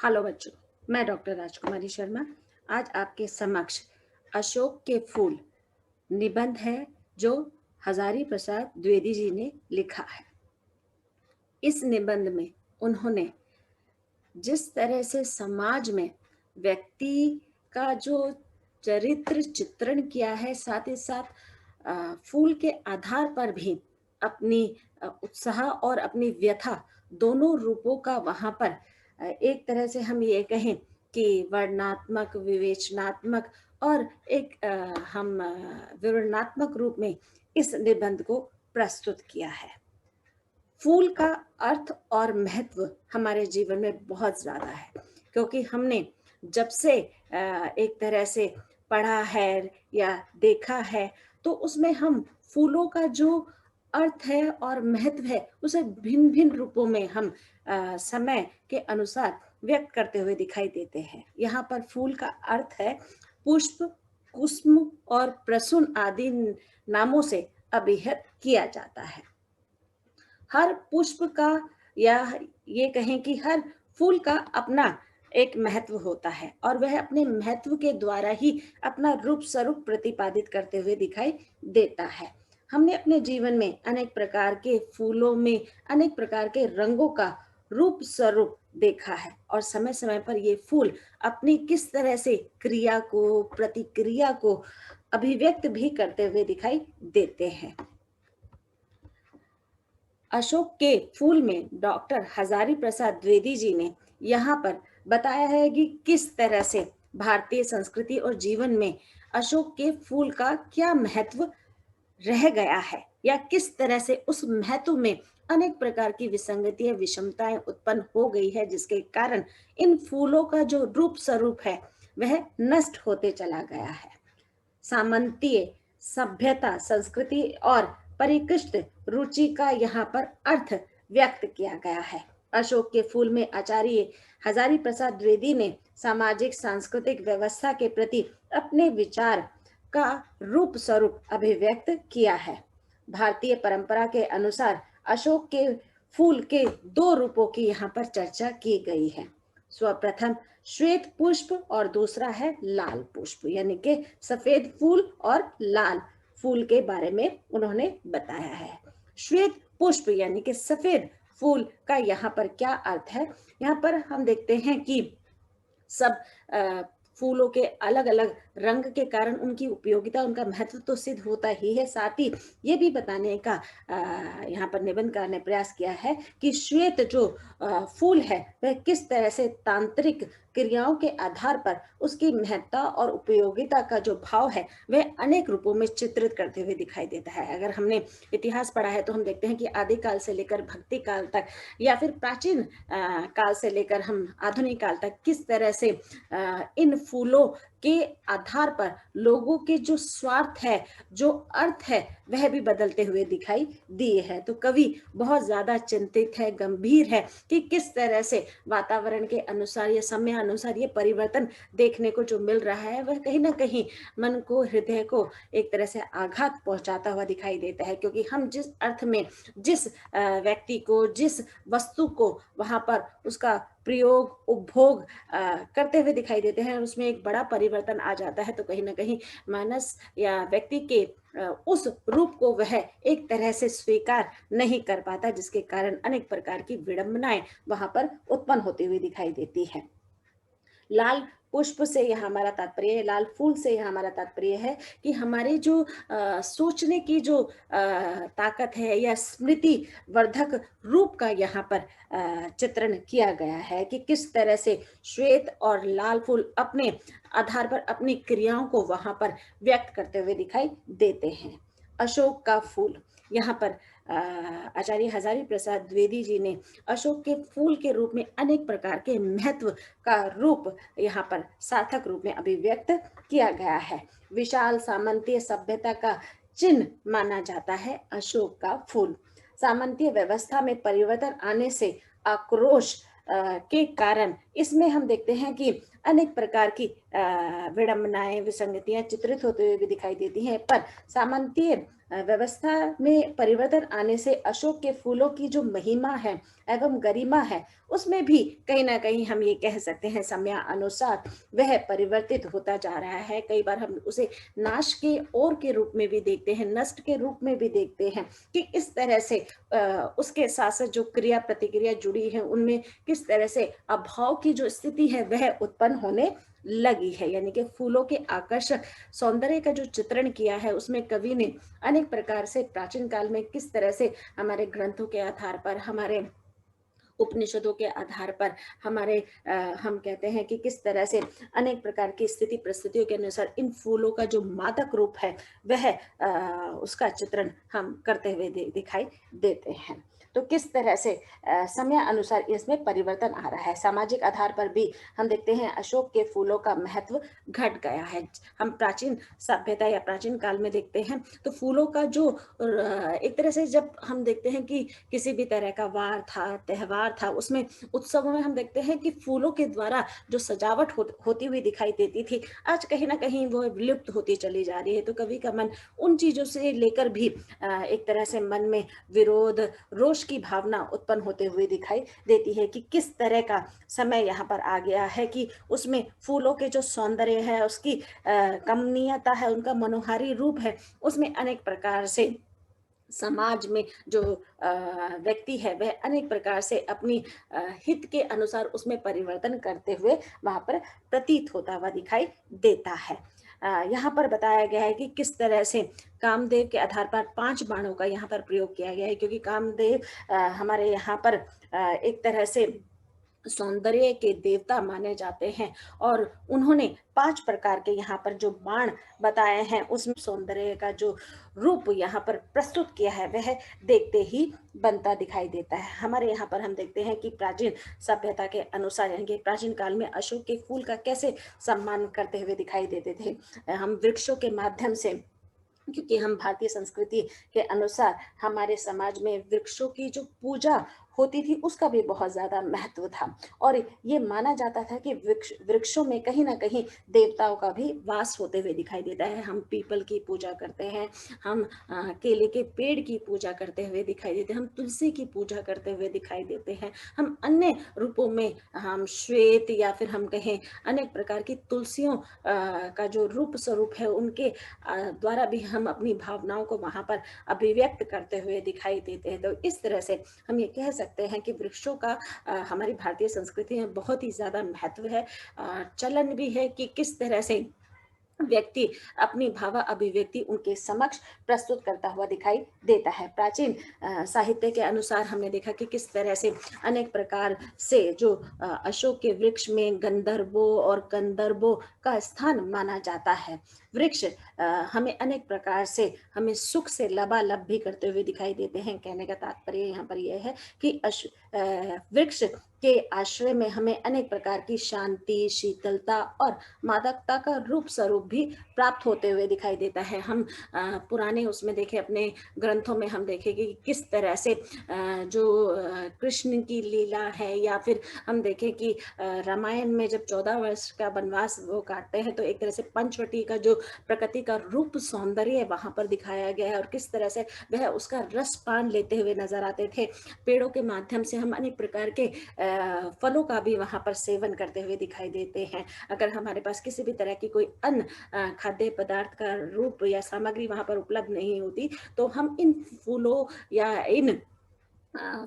Hello बच्चों, मैं doctor राजकुमारी शर्मा आज आपके समक्ष अशोक के फूल निबंध है जो हजारी प्रसाद द्विवेदी जी ने लिखा है। इस निबंध में उन्होंने जिस तरह से समाज में व्यक्ति का जो चरित्र चित्रण किया है, साथ ही साथ फूल के आधार पर भी अपनी उत्साह और अपनी व्यथा दोनों रूपों का वहां पर एक तरह से हम ये कहें कि वर्णनात्मक, विवेचनात्मक और एक हम विवरणात्मक रूप में इस निबंध को प्रस्तुत किया है। फूल का अर्थ और महत्व हमारे जीवन में बहुत ज्यादा है, क्योंकि हमने जब से एक तरह से पढ़ा है या देखा है, तो उसमें हम फूलों का जो अर्थ है और महत्व है उसे भिन्न भिन्न रूपों में हम समय के अनुसार व्यक्त करते हुए दिखाई देते हैं। यहाँ पर फूल का अर्थ है पुष्प, कुसुम और प्रसून आदि नामों से अभिहित किया जाता है। हर पुष्प का या ये कहें कि हर फूल का अपना एक महत्व होता है और वह अपने महत्व के द्वारा ही अपना रूप स्वरूप प्रतिपादित करते हुए दिखाई देता है। हमने अपने जीवन में अनेक प्रकार के फूलों में अनेक प्रकार के रंगों का रूप स्वरूप देखा है और समय समय पर ये फूल अपनी किस तरह से क्रिया को, प्रतिक्रिया को अभिव्यक्त भी करते हुए दिखाई देते हैं। अशोक के फूल में डॉक्टर हजारी प्रसाद द्विवेदी जी ने यहाँ पर बताया है कि किस तरह से भारतीय संस्कृति और जीवन में अशोक के फूल का क्या महत्व रह गया है या किस तरह से उस महत्व में अनेक प्रकार की विसंगतियां, विषमताएं उत्पन्न हो गई है, जिसके कारण इन फूलों का जो रूप स्वरूप है वह नष्ट होते चला गया है। सामंतीय सभ्यता, संस्कृति और परिकृष्ट रुचि का यहाँ पर अर्थ व्यक्त किया गया है। अशोक के फूल में आचार्य हजारी प्रसाद द्विवेदी ने सामाजिक सांस्कृतिक व्यवस्था के प्रति अपने विचार का रूप स्वरूप अभिव्यक्त किया है। भारतीय परंपरा के अनुसार अशोक के फूल के दो रूपों की यहाँ पर चर्चा की गई है। सर्वप्रथम श्वेत पुष्प और दूसरा है लाल पुष्प, यानी कि सफेद फूल और लाल फूल के बारे में उन्होंने बताया है। श्वेत पुष्प यानी कि सफेद फूल का यहाँ पर क्या अर्थ है? यहाँ पर हम देखते हैं कि सब फूलों के अलग अलग रंग के कारण उनकी उपयोगिता, उनका महत्व तो सिद्ध होता ही है। साथ ही ये भी बताने का यहाँ पर निबंधकार ने प्रयास किया है कि श्वेत जो फूल है वह किस तरह से तांत्रिक क्रियाओं के आधार पर उसकी महत्ता और उपयोगिता का जो भाव है वह अनेक रूपों में चित्रित करते हुए दिखाई देता है। अगर हमने इतिहास पढ़ा है तो हम देखते हैं कि आदिकाल से लेकर भक्ति काल तक या फिर प्राचीन काल से लेकर हम आधुनिक काल तक किस तरह से इन फूलों के आधार पर लोगों के जो स्वार्थ है, जो अर्थ है, वह भी बदलते हुए दिखाई दिए है। तो कवि बहुत ज्यादा चिंतित है, गंभीर है कि किस तरह से वातावरण के अनुसार या समय अनुसार ये परिवर्तन देखने को जो मिल रहा है वह कहीं ना कहीं मन को, हृदय को एक तरह से आघात पहुंचाता हुआ दिखाई देता है। क्योंकि हम जिस अर्थ में जिस व्यक्ति को, जिस वस्तु को वहां पर उसका प्रयोग, उपभोग करते हुए दिखाई देते हैं, उसमें एक बड़ा परिवर्तन आ जाता है, तो कहीं ना कहीं मानस या व्यक्ति के उस रूप को वह एक तरह से स्वीकार नहीं कर पाता, जिसके कारण अनेक प्रकार की विडंबनाएं वहां पर उत्पन्न होती हुई दिखाई देती है। लाल पुष्प से यह हमारा तात्पर्य है, लाल फूल से यह हमारा तात्पर्य है कि हमारे जो सोचने की जो ताकत है या स्मृति वर्धक रूप का यहाँ पर चित्रण किया गया है कि किस तरह से श्वेत और लाल फूल अपने आधार पर अपनी क्रियाओं को वहां पर व्यक्त करते हुए दिखाई देते हैं। अशोक का फूल, यहाँ पर आचार्य हजारी प्रसाद द्विवेदी जी ने अशोक के फूल के रूप में अनेक प्रकार के महत्व का रूप यहाँ पर सार्थक रूप में अभिव्यक्त किया गया है। विशाल सामंतीय सभ्यता का चिन्ह माना जाता है अशोक का फूल। सामंतीय व्यवस्था में परिवर्तन आने से आक्रोश के कारण इसमें हम देखते हैं कि अनेक प्रकार की विडंबनाएं, विसंगतियां चित्रित होते हुए भी दिखाई देती हैं। पर सामंतीय व्यवस्था में परिवर्तन आने से अशोक के फूलों की जो महिमा है एवं गरिमा है, उसमें भी कहीं न कहीं हम ये कह सकते हैं समयानुसार वह परिवर्तित होता जा रहा है। कई बार हम उसे नाश के ओर के रूप में भी देखते हैं, नष्ट के रूप में भी देखते हैं कि इस तरह से उसके साथ-साथ जो क्रिया-प्रतिक्रिया जुड़ी है, उनमें किस तरह से अभाव की जो स्थिति है वह उत्पन्न होने लगी है। यानी कि फूलों के आकर्षक सौंदर्य का जो चित्रण किया है, उसमें कवि ने अनेक प्रकार से प्राचीन काल में किस तरह से हमारे ग्रंथों के आधार पर, हमारे उपनिषदों के आधार पर, हमारे हम कहते हैं कि किस तरह से अनेक प्रकार की स्थिति परिस्थितियों के अनुसार इन फूलों का जो मादक रूप है वह उसका चित्रण हम करते हुए दिखाई देते हैं। तो किस तरह से समय अनुसार इसमें परिवर्तन आ रहा है। सामाजिक आधार पर भी हम देखते हैं अशोक के फूलों का महत्व घट गया है। हम प्राचीन सभ्यता या प्राचीन काल में देखते हैं तो फूलों का जो एक तरह से जब हम देखते हैं कि किसी भी तरह का वार था, त्योहार था, उसमें उत्सवों में हम देखते हैं कि फूलों के द्वारा जो सजावट होती हुई दिखाई देती थी, आज कहीं न कहीं वो विलुप्त होती चली जा रही है। तो कवि का मन उन चीज़ों से लेकर भी एक तरह से मन में विरोध, रोष की भावना उत्पन्न होते हुए दिखाई देती है कि किस तरह का समय यहाँ पर आ गया है कि उसमें फूलों के जो सौंदर्य है, उसकी कमनीयता है, उनका मनोहारी रूप है, उसमें अनेक प्रकार से समाज में जो व्यक्ति है वह अनेक प्रकार से अपनी हित के अनुसार उसमें परिवर्तन करते हुए वहाँ पर प्रतीत होता हुआ दिखाई देता है। यहाँ पर बताया गया है कि किस तरह से कामदेव के आधार पर 5 बाणों का यहाँ पर प्रयोग किया गया है, क्योंकि कामदेव हमारे यहाँ पर एक तरह से सौंदर्य के देवता माने जाते हैं और उन्होंने 5 प्रकार के यहाँ पर जो बाण बताए हैं उसमें सौंदर्य का जो रूप यहाँ पर प्रस्तुत किया है वह देखते ही बनता दिखाई देता है। हमारे यहाँ पर हम देखते हैं कि प्राचीन सभ्यता के अनुसार यानी कि प्राचीन काल में अशोक के फूल का कैसे सम्मान करते हुए दिखाई देते थे। हम वृक्षों के माध्यम से, क्योंकि हम भारतीय संस्कृति के अनुसार हमारे समाज में वृक्षों की जो पूजा होती थी उसका भी बहुत ज़्यादा महत्व था और ये माना जाता था कि वृक्षों में कहीं ना कहीं देवताओं का भी वास होते हुए दिखाई देता है। हम पीपल की पूजा करते हैं, हम केले के पेड़ की पूजा करते हुए दिखाई देते हैं, हम तुलसी की पूजा करते हुए दिखाई देते हैं, हम अन्य रूपों में हम श्वेत या फिर हम कहें अनेक प्रकार की तुलसियों का जो रूप स्वरूप है उनके द्वारा भी हम अपनी भावनाओं को वहाँ पर अभिव्यक्त करते हुए दिखाई देते हैं। तो इस तरह से हम ये कह सकते हैं कि वृक्षों का हमारी भारतीय संस्कृति में बहुत ही ज़्यादा महत्व है। चलन भी है कि किस तरह से व्यक्ति अपनी भाव अभिव्यक्ति उनके समक्ष प्रस्तुत करता हुआ दिखाई देता है। प्राचीन साहित्य के अनुसार हमने देखा कि किस तरह से अनेक प्रकार से जो अशोक के वृक्ष में गंधर्वों और गंधर्वों का स्थान माना जाता है। वृक्ष हमें अनेक प्रकार से हमें सुख से लबालब भी करते हुए दिखाई देते हैं। कहने का तात्पर्य यहाँ पर यह है कि वृक्ष के आश्रय में हमें अनेक प्रकार की शांति, शीतलता और मादकता का रूप स्वरूप भी प्राप्त होते हुए दिखाई देता है। हम पुराने उसमें देखें, अपने ग्रंथों में हम देखें कि किस तरह से जो कृष्ण की लीला है या फिर हम देखें कि रामायण में जब 14 वर्ष का वनवास वो काटते हैं तो एक तरह से पंचवटी का जो प्रकृति का रूप सौंदर्य वहाँ पर दिखाया गया है और किस तरह से वह उसका रस पान लेते हुए नजर आते थे। पेड़ों के माध्यम से हम अनेक प्रकार के फलों का भी वहाँ पर सेवन करते हुए दिखाई देते हैं। अगर हमारे पास किसी भी तरह की कोई अन्य खाद्य पदार्थ का रूप या सामग्री वहाँ पर उपलब्ध नहीं होती तो हम इन फूलों या इन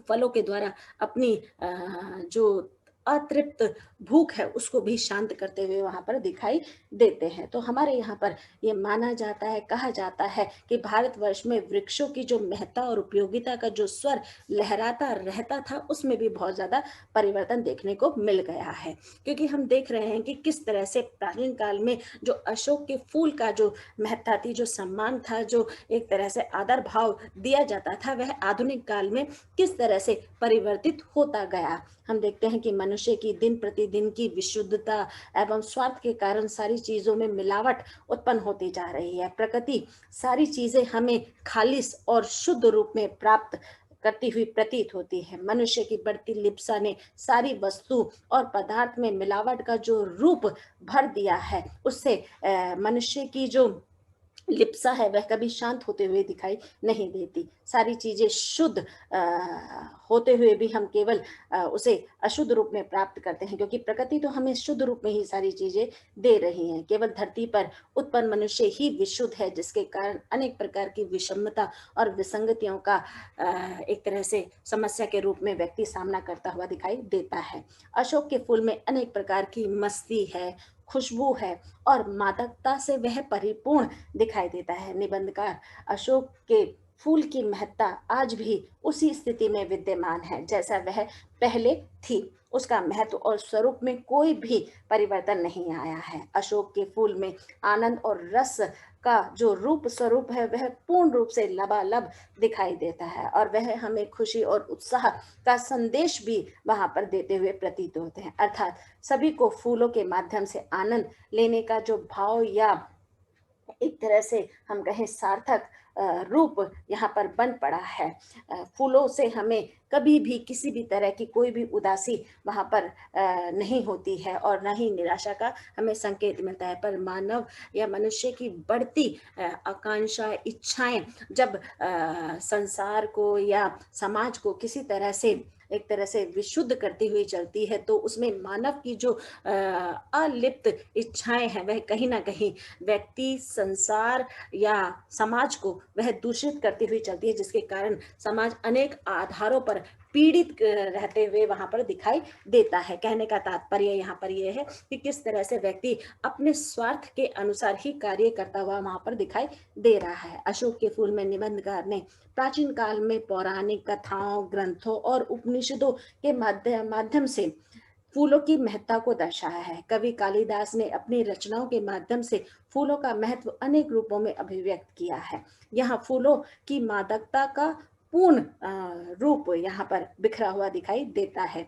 फलों के द्वारा अपनी जो अतृप्त भूख है उसको भी शांत करते हुए वहां पर दिखाई देते हैं। तो हमारे यहाँ पर ये माना जाता है, कहा जाता है कि भारतवर्ष में वृक्षों की जो महत्ता और उपयोगिता का जो स्वर लहराता रहता था उसमें भी बहुत ज्यादा परिवर्तन देखने को मिल गया है। क्योंकि हम देख रहे हैं कि किस तरह से प्राचीन काल में जो अशोक के फूल का जो महत्ता थी, जो सम्मान था, जो एक तरह से आदर भाव दिया जाता था, वह आधुनिक काल में किस तरह से परिवर्तित होता गया। हम देखते हैं कि मनुष्य की दिन प्रतिदिन की विशुद्धता एवं स्वार्थ के कारण सारी चीजों में मिलावट उत्पन्न होती जा रही है। प्रकृति सारी चीजें हमें खालिश और शुद्ध रूप में प्राप्त करती हुई प्रतीत होती है। मनुष्य की बढ़ती लिप्सा ने सारी वस्तु और पदार्थ में मिलावट का जो रूप भर दिया है, उससे मनुष्य की जो लिप्सा है वह कभी शांत होते हुए दिखाई नहीं देती। सारी चीजें शुद्ध होते हुए भी हम केवल उसे अशुद्ध रूप में प्राप्त करते हैं, क्योंकि प्रकृति तो हमें शुद्ध रूप में ही सारी चीजें दे रही हैं। केवल धरती पर उत्पन्न मनुष्य ही विशुद्ध है, जिसके कारण अनेक प्रकार की विषमता और विसंगतियों का एक तरह से समस्या के रूप में व्यक्ति सामना करता हुआ दिखाई देता है। अशोक के फूल में अनेक प्रकार की मस्ती है, खुशबू है और मादकता से वह परिपूर्ण दिखाई देता है। निबंधकार अशोक के फूल की महत्ता आज भी उसी स्थिति में विद्यमान है जैसा वह पहले थी। उसका महत्व और स्वरूप में कोई भी परिवर्तन नहीं आया है। अशोक के फूल में आनंद और रस का जो रूप स्वरूप है वह पूर्ण रूप से लबालब दिखाई देता है, और वह हमें खुशी और उत्साह का संदेश भी वहां पर देते हुए प्रतीत होते हैं। अर्थात सभी को फूलों के माध्यम से आनंद लेने का जो भाव या एक तरह से हम कहें सार्थक रूप यहाँ पर बन पड़ा है। फूलों से हमें कभी भी किसी भी तरह की कोई भी उदासी वहाँ पर नहीं होती है, और न ही निराशा का हमें संकेत मिलता है। पर मानव या मनुष्य की बढ़ती आकांक्षा, इच्छाएं जब संसार को या समाज को किसी तरह से एक तरह से विशुद्ध करती हुई चलती है, तो उसमें मानव की जो अलिप्त इच्छाएं हैं वह कहीं ना कहीं व्यक्ति, संसार या समाज को वह दूषित करती हुई चलती है, जिसके कारण समाज अनेक आधारों पर पीड़ित रहते हुए वहां पर दिखाई देता है। कहने का तात्पर्य यहाँ पर यह है कि किस तरह से व्यक्ति अपने स्वार्थ के अनुसार ही कार्य करता हुआ वहां पर दिखाई दे रहा है। अशोक के फूल में निबंधकार ने प्राचीन काल में पौराणिक कथाओं, ग्रंथों और उपनिषदों के माध्यम से फूलों की महत्ता को दर्शाया है। कवि कालिदास ने अपनी रचनाओं के माध्यम से फूलों का महत्व अनेक रूपों में अभिव्यक्त किया है। यहाँ फूलों की मादकता का पूर्ण रूप यहाँ पर बिखरा हुआ दिखाई देता है।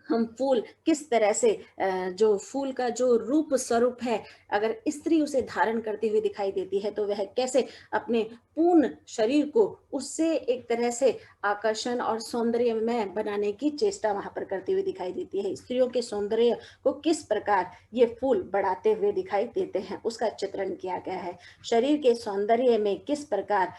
हम फूल किस तरह से जो फूल का जो रूप स्वरूप है, अगर स्त्री उसे धारण करती हुई दिखाई देती है तो वह कैसे अपने पूर्ण शरीर को उससे एक तरह से आकर्षण और सौंदर्यमय बनाने की चेष्टा वहां पर करती हुई दिखाई देती है। स्त्रियों के सौंदर्य को किस प्रकार ये फूल बढ़ाते हुए दिखाई देते हैं उसका चित्रण किया गया है। शरीर के सौंदर्य में किस प्रकार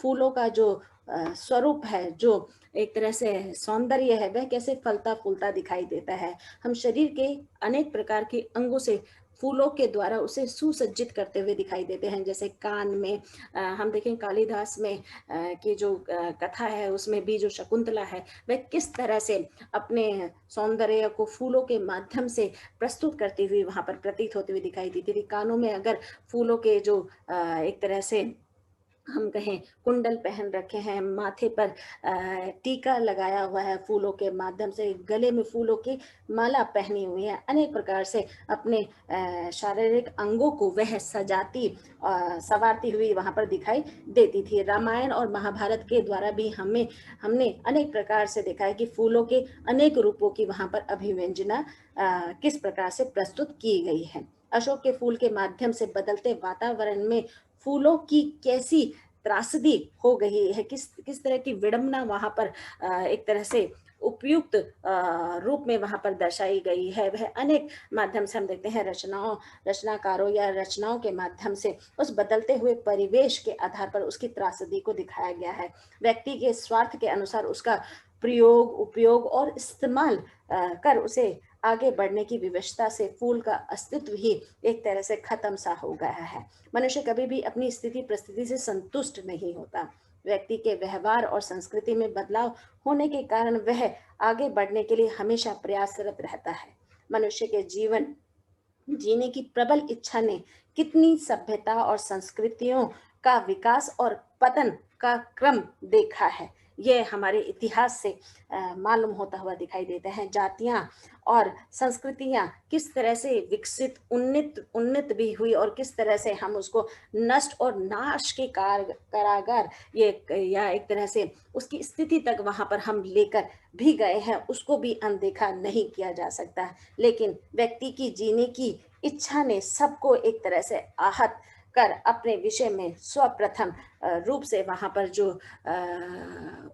फूलों का जो स्वरूप है, जो एक तरह से सौंदर्य है, वह कैसे फलता फूलता दिखाई देता है। हम शरीर के अनेक प्रकार के अंगों से फूलों के द्वारा उसे सुसज्जित करते हुए दिखाई देते हैं। जैसे कान में हम देखें कालिदास में की जो कथा है उसमें भी जो शकुंतला है वह किस तरह से अपने सौंदर्य को फूलों के माध्यम से प्रस्तुत करती हुई वहां पर प्रतीत होती हुई दिखाई देती थी। कानों में अगर फूलों के जो एक तरह से हम कहें कुंडल पहन रखे हैं, माथे पर टीका लगाया हुआ है फूलों के माध्यम से, गले में फूलों की माला पहनी हुई है, अनेक प्रकार से अपने शारीरिक अंगों को वह सजाती संवारती हुई वहां पर दिखाई देती थी। रामायण और महाभारत के द्वारा भी हमने अनेक प्रकार से देखा है कि फूलों के अनेक रूपों की वहां पर अभिव्यंजना किस प्रकार से प्रस्तुत की गई है। अशोक के फूल के माध्यम से बदलते वातावरण में फूलों की कैसी त्रासदी हो गई है, किस किस तरह की विडंबना वहां पर एक तरह से उपयुक्त रूप में वहां पर दर्शाई गई है, वह अनेक माध्यम से हम देखते हैं। रचनाकारों या रचनाओं के माध्यम से उस बदलते हुए परिवेश के आधार पर उसकी त्रासदी को दिखाया गया है। व्यक्ति के स्वार्थ के अनुसार उसका प्रयोग, उपयोग और इस्तेमाल कर उसे आगे बढ़ने की विवशता से फूल का अस्तित्व ही एक तरह से खत्म सा हो गया है। मनुष्य कभी भी अपनी स्थिति परिस्थिति से संतुष्ट नहीं होता। व्यक्ति के व्यवहार और संस्कृति में बदलाव होने के कारण वह आगे बढ़ने के लिए हमेशा प्रयासरत रहता है। मनुष्य के जीवन जीने की प्रबल इच्छा ने कितनी सभ्यता और संस्कृतियों का विकास और पतन का क्रम देखा है, ये हमारे इतिहास से मालूम होता हुआ दिखाई देता है। जातियां और संस्कृतियां किस तरह से विकसित, उन्नत उन्नत भी हुई और किस तरह से हम उसको नष्ट और नाश के कारागार ये या एक तरह से उसकी स्थिति तक वहां पर हम लेकर भी गए हैं, उसको भी अनदेखा नहीं किया जा सकता। लेकिन व्यक्ति की जीने की इच्छा ने सबको एक तरह से आहत कर अपने विषय में सर्वप्रथम रूप से वहाँ पर जो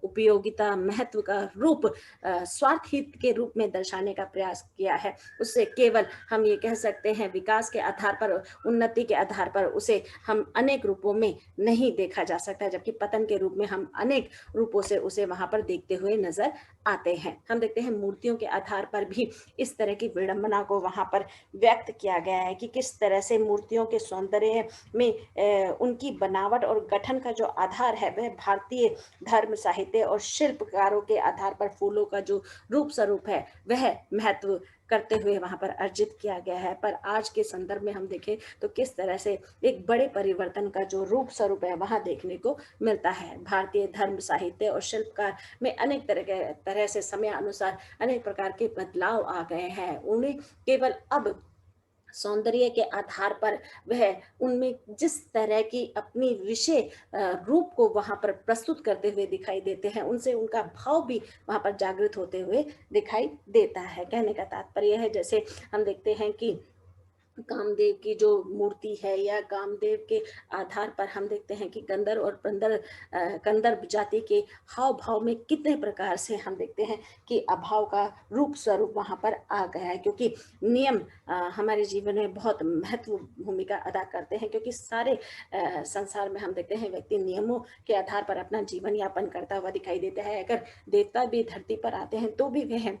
उपयोगिता महत्व का रूप स्वार्थ हित के रूप में दर्शाने का प्रयास किया है, उससे केवल हम ये कह सकते हैं विकास के आधार पर, उन्नति के आधार पर उसे हम अनेक रूपों में नहीं देखा जा सकता, जबकि पतन के रूप में हम अनेक रूपों से उसे वहां पर देखते हुए नजर आते हैं। हम देखते हैं मूर्तियों के आधार पर भी इस तरह की विडंबना को वहां पर व्यक्त किया गया है कि किस तरह से मूर्तियों के सौंदर्य में उनकी बनावट और गठन का जो आधार है वह भारतीय धर्म, साहित्य और शिल्पकारों के आधार पर फूलों का जो रूप स्वरूप है वह महत्व करते हुए वहां पर अर्जित किया गया है। पर आज के संदर्भ में हम देखें तो किस तरह से एक बड़े परिवर्तन का जो रूप स्वरूप है वहां देखने को मिलता है। भारतीय धर्म, साहित्य और शिल्पकार में अनेक तरह से समय अनुसार अनेक प्रकार के बदलाव आ गए हैं। उन्हें केवल अब सौंदर्य के आधार पर वह उनमें जिस तरह की अपनी विषय रूप को वहां पर प्रस्तुत करते हुए दिखाई देते हैं, उनसे उनका भाव भी वहां पर जागृत होते हुए दिखाई देता है। कहने का तात्पर्य है, जैसे हम देखते हैं कि कामदेव की जो मूर्ति है या कामदेव के आधार पर हम देखते हैं कि गंधर्व और गंधर्व जाति के हाव भाव में कितने प्रकार से हम देखते हैं कि अभाव का रूप स्वरूप वहां पर आ गया है, क्योंकि नियम हमारे जीवन में बहुत महत्व भूमिका अदा करते हैं, क्योंकि सारे संसार में हम देखते हैं व्यक्ति नियमों के आधार पर अपना जीवन यापन करता हुआ दिखाई देता है। अगर देवता भी धरती पर आते हैं तो भी वह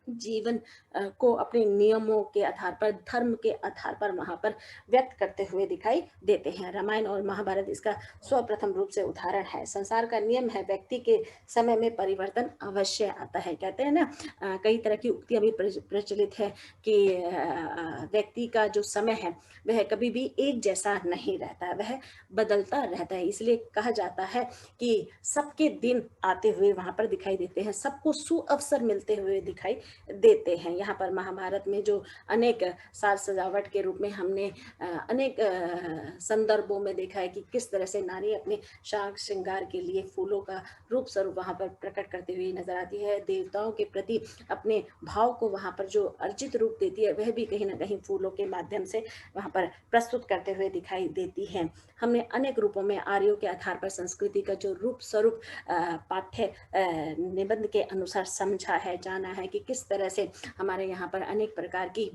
जीवन को अपने नियमों के आधार पर, धर्म के आधार पर वहां पर व्यक्त करते हुए दिखाई देते हैं। रामायण और महाभारत इसका सर्वप्रथम रूप से उदाहरण है। संसार का नियम है, व्यक्ति के समय में परिवर्तन अवश्य आता है। कहते हैं ना, कई तरह की उक्तियां भी प्रचलित है कि व्यक्ति का जो समय है वह कभी भी एक जैसा नहीं रहता, वह बदलता रहता है। इसलिए कहा जाता है कि सबके दिन आते हुए वहां पर दिखाई देते हैं, सबको सुअवसर मिलते हुए दिखाई देते हैं। यहाँ पर महाभारत में जो अनेक साज सजावट के रूप में हमने अनेक संदर्भों में देखा है कि किस तरह से नारी अपने शाक श्रृंगार के लिए फूलों का रूप स्वरूप वहां पर प्रकट करते हुए नजर आती है। देवताओं के प्रति अपने भाव को वहां पर जो अर्जित रूप देती है वह भी कहीं ना कहीं फूलों के माध्यम से वहां पर प्रस्तुत करते हुए दिखाई देती है। हमने अनेक रूपों में आर्यों के आधार पर संस्कृति का जो रूप स्वरूप पाठ्य निबंध के अनुसार समझा है, जाना है कि किस तरह से हमारे यहाँ पर अनेक प्रकार की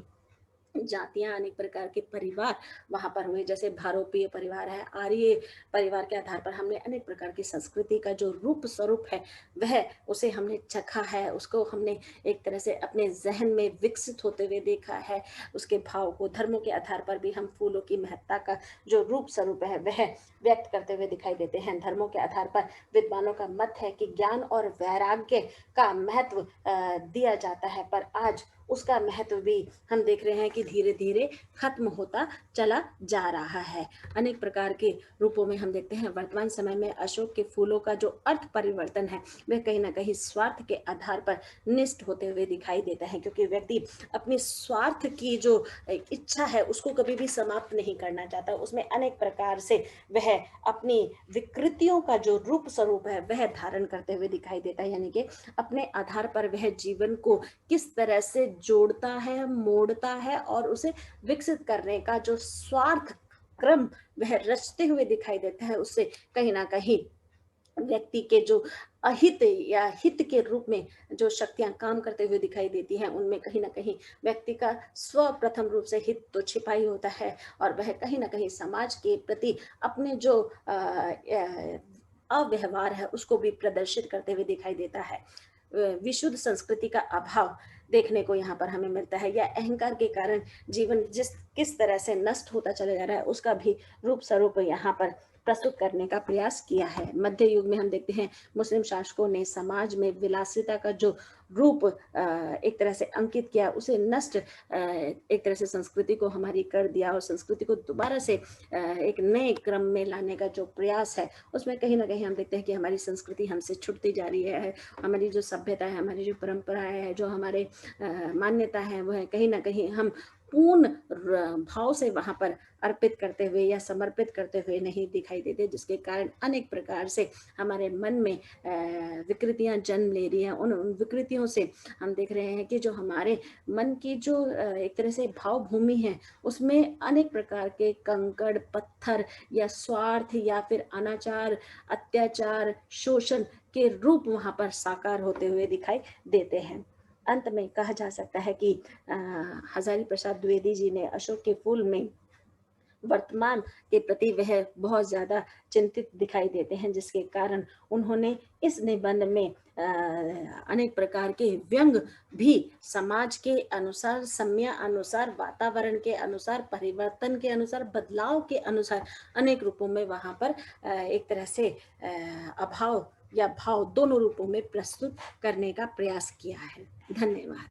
जातियां, अनेक प्रकार के परिवार वहां पर हुए। जैसे भारोपीय परिवार है, आर्य परिवार के आधार पर हमने अनेक प्रकार की संस्कृति का जो रूप स्वरूप है वह उसे हमने चखा है, उसको हमने एक तरह से अपने जहन में विकसित होते हुए देखा है। उसके भाव को, धर्मों के आधार पर भी हम फूलों की महत्ता का जो रूप स्वरूप है वह व्यक्त करते हुए दिखाई देते हैं। धर्मों के आधार पर विद्वानों का मत है कि ज्ञान और वैराग्य का महत्व दिया जाता है, पर आज उसका महत्व भी हम देख रहे हैं कि धीरे धीरे खत्म होता चला जा रहा है। अनेक प्रकार के रूपों में हम देखते हैं वर्तमान समय में अशोक के फूलों का जो अर्थ परिवर्तन है वह कहीं ना कहीं स्वार्थ के आधार पर निष्ठ होते हुए दिखाई देता है, क्योंकि व्यक्ति अपनी स्वार्थ की जो इच्छा है उसको कभी भी समाप्त नहीं करना चाहता। उसमें अनेक प्रकार से वह अपनी विकृतियों का जो रूप स्वरूप है वह धारण करते हुए दिखाई देता है, यानी कि अपने आधार पर वह जीवन को किस तरह से जोड़ता है, मोड़ता है और उसे विकसित करने का जो स्वार्थ क्रम वह रचते हुए दिखाई देता है। उससे कहीं ना कहीं व्यक्ति के जो अहित या हित के रूप में जो शक्तियां काम करते हुए दिखाई देती हैं उनमें कहीं ना कहीं व्यक्ति का स्व प्रथम रूप से हित तो छिपा ही होता है, और वह कहीं ना कहीं समाज के प्रति अपने जो अव्यवहार है उसको भी प्रदर्शित करते हुए दिखाई देता है। विशुद्ध संस्कृति का अभाव देखने को यहाँ पर हमें मिलता है, या अहंकार के कारण जीवन किस तरह से नष्ट होता चला जा रहा है उसका भी रूप स्वरूप यहाँ पर प्रस्तुत करने का प्रयास किया है। मध्य युग में हम देखते हैं मुस्लिम शासकों ने समाज में विलासिता का जो रूप एक तरह से अंकित किया, उसे नष्ट एक तरह से संस्कृति को हमारी कर दिया, और संस्कृति को दोबारा से एक नए क्रम में लाने का जो प्रयास है उसमें कहीं ना कहीं हम देखते हैं कि हमारी संस्कृति हमसे छूटती जा रही है। हमारी जो सभ्यता है, हमारी जो परंपराएं है, जो हमारे मान्यता है, वह कहीं ना कहीं हम पूर्ण भाव से वहां पर अर्पित करते हुए या समर्पित करते हुए नहीं दिखाई देते, जिसके कारण अनेक प्रकार से हमारे मन में विकृतियां जन्म ले रही हैं। उन विकृतियों से हम देख रहे हैं कि जो हमारे मन की जो एक तरह से भाव भूमि है, उसमें अनेक प्रकार के कंकड़ पत्थर या स्वार्थ या फिर अनाचार, अत्याचार, शोषण के रूप वहां पर साकार होते हुए दिखाई देते हैं। अंत में कहा जा सकता है कि हजारी प्रसाद द्विवेदी जी ने अशोक के फूल में वर्तमान के प्रति वह बहुत ज्यादा चिंतित दिखाई देते हैं, जिसके कारण उन्होंने इस निबंध में अनेक प्रकार के व्यंग भी समाज के अनुसार, समय अनुसार, वातावरण के अनुसार, परिवर्तन के अनुसार, बदलाव के अनुसार अनेक रूपों में वहां पर एक तरह से अभाव या भाव दोनों रूपों में प्रस्तुत करने का प्रयास किया है। धन्यवाद।